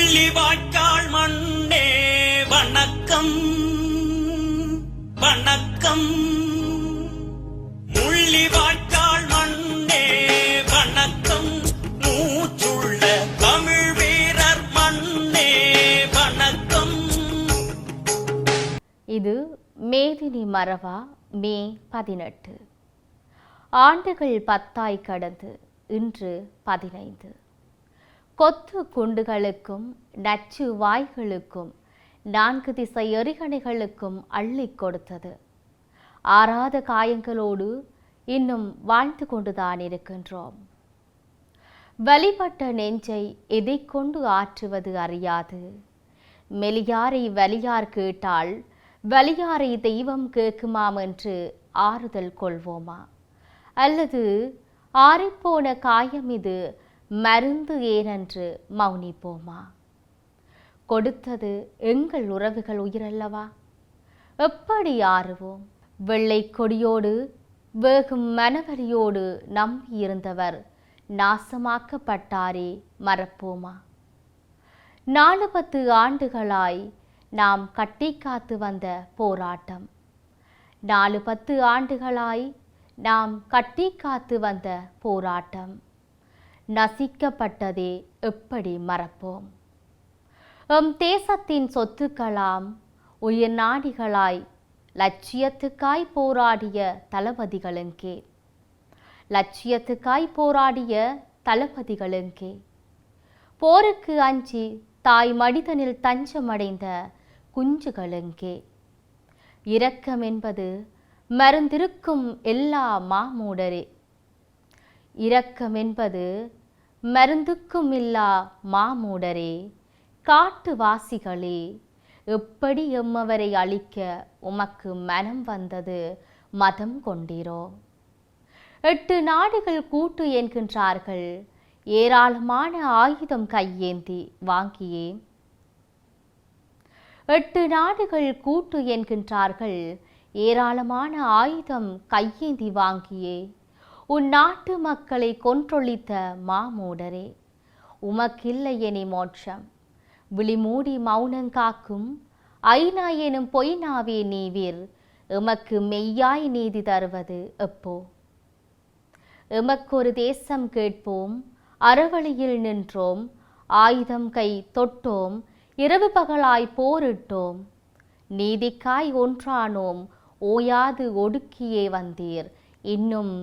முள்ளிவாய்க்கால் மண்ணே வணக்கம் வணக்கம். முள்ளிவாய்க்கால் மண்ணே வணக்கம். மூச்சுள்ள தமிழ் வீரர் மண்ணே வணக்கம். இது மேதினி மறவா மே 18. ஆண்டுகள் 10 கடந்து இன்று 15. கொத்து குண்டுகளுக்கும் நச்சு வாய்களுக்கும் 4 திசை எறிகணைகளுக்கும் அள்ளி கொடுத்தது. ஆறாத காயங்களோடு இன்னும் வாழ்ந்து கொண்டுதான் இருக்கின்றோம். வழிபட்ட நெஞ்சை எதை கொண்டு ஆற்றுவது அறியாது. மெலியாரை வலியார் கேட்டால் வலியாரை தெய்வம் கேட்குமாம் என்று ஆறுதல் கொள்வோமா? அல்லது ஆறிப்போன காயம் இது மருந்து ஏனென்று மௌனிப்போமா? கொடுத்தது எங்கள் உறவுகள் உயிரல்லவா? எப்படி ஆறுவோம்? வெள்ளை கொடியோடு வேகும் மனவலியோடு நம்பியிருந்தவர் நாசமாக்கப்பட்டாரே, மறப்போமா? 4-10 ஆண்டுகளாய் நாம் கட்டி காத்து வந்த போராட்டம், 4-10 ஆண்டுகளாய் நாம் கட்டி காத்து வந்த போராட்டம் நசிக்கப்பட்டதே, எப்படி மறப்போம்? எம் தேசத்தின் சொத்துக்களாம் உயிர் நாடிகளாய் லட்சியத்துக்காய் போராடிய தளபதிகளுக்கே, லட்சியத்துக்காய் போராடிய தளபதிகளுக்கே, போருக்கு அஞ்சி தாய் மடிதனில் தஞ்சமடைந்த குஞ்சுகளுக்கே. இரக்கம் என்பது மருந்திருக்கும் எல்லா மாமூடரே, இரக்கம் என்பது மருந்துக்கும் இல்லா மாமூடரே, காட்டுவாசிகளே, எப்படி எம்மவரை அழிக்க உமக்கு மனம் வந்தது மதம் கொண்டீரோ? 8 நாடுகள் கூட்டு என்கின்றார்கள், ஏராளமான ஆயுதம் கையேந்தி வாங்கியே. 8 நாடுகள் கூட்டு என்கின்றார்கள், ஏராளமான ஆயுதம் கையேந்தி வாங்கியே. உன் நாட்டு மக்களை கொன்றொழித்த மாமூடரே, உமக்கில்லை எனி மோட்சம். விழிமூடி மௌனங்காக்கும் ஐநா எனும் பொய்னாவே நீவீர், எமக்கு மெய்யாய் நீதி தருவது எப்போ? எமக்கொரு தேசம் கேட்போம், அறவழியில் நின்றோம், ஆயுதம் கை தொட்டோம், இரவு பகலாய் போரிட்டோம், நீதிக்காய் ஒன்றானோம், ஓயாது ஒடுக்கியே வந்தீர், இன்னும்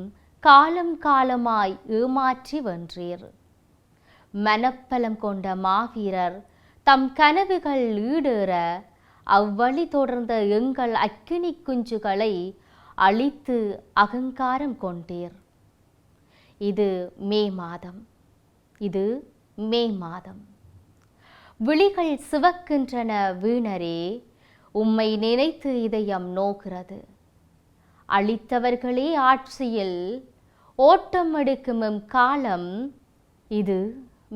காலம் காலமாய் ஏமாற்றி வென்றீர். மனப்பலம் கொண்ட மாவீரர் தம் கனவுகள் ஈடேற அவ்வழி தொடர்ந்த எங்கள் அக்கினி குஞ்சுகளை அழித்து அகங்காரம் கொண்டீர். இது மே மாதம், இது மே மாதம். விழிகள் சிவக்கின்றன வீணரே, உம்மை நினைத்து இதயம் நோகிறது. அழித்தவர்களே ஆட்சியில் ஓட்டம் எடுக்கும் எம் காலம், இது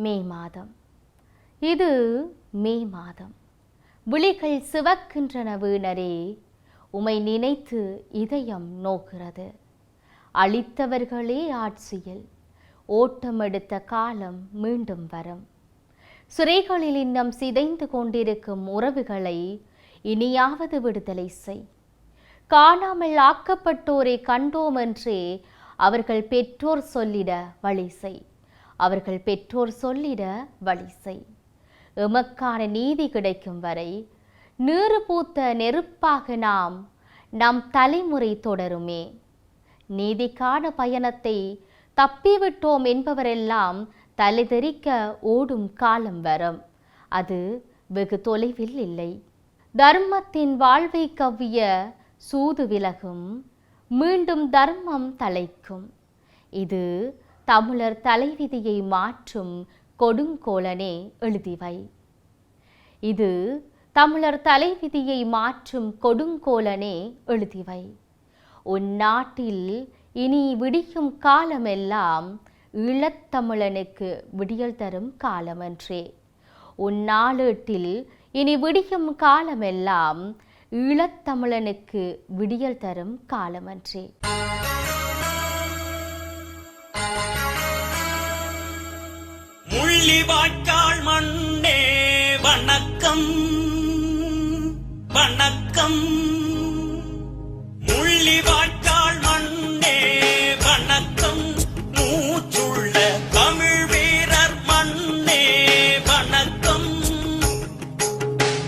மே மாதம், இது மே மாதம். விழிகள் சிவக்கின்றன வீணரே, உம்மை நினைத்து இதயம் நோக்கிறது. அழித்தவர்களே ஆட்சியில் ஓட்டம் எடுத்த காலம் மீண்டும் வரும். சிறைகளில் இன்னும் சிதைந்து கொண்டிருக்கும் உறவுகளை இனியாவது விடுதலை செய். காணாமல் ஆக்கப்பட்டோரை கண்டோம் என்றே அவர்கள் பெற்றோர் சொல்லிட வழி செய், அவர்கள் பெற்றோர் சொல்லிட வழி செய். எமக்கான நீதி கிடைக்கும் வரை நீறு பூத்த நெருப்பாக நாம் நம் தலைமுறை தொடருமே. நீதிக்கான பயணத்தை தப்பிவிட்டோம் என்பவரெல்லாம் தலைதெறிக்க ஓடும் காலம் வரும். அது வெகு தொலைவில் இல்லை. தர்மத்தின் வாழ்வை கவ்விய சூது விலகும், மீண்டும் தர்மம் தலைக்கும். இது தமிழர் தலைவிதியை மாற்றும் கொடுங்கோலனே, எழுதிவை. இது தமிழர் தலைவிதியை மாற்றும் கொடுங்கோலனே, எழுதிவை. உன் நாட்டில் இனி விடியும் காலமெல்லாம் ஈழத்தமிழனுக்கு விடியல் தரும் காலமன்றே. உன் நாளேட்டில் இனி விடியும் காலமெல்லாம் ஈழத்தமிழனுக்கு விடியல் தரும் காலமன்றே. முள்ளிவாய்க்கால்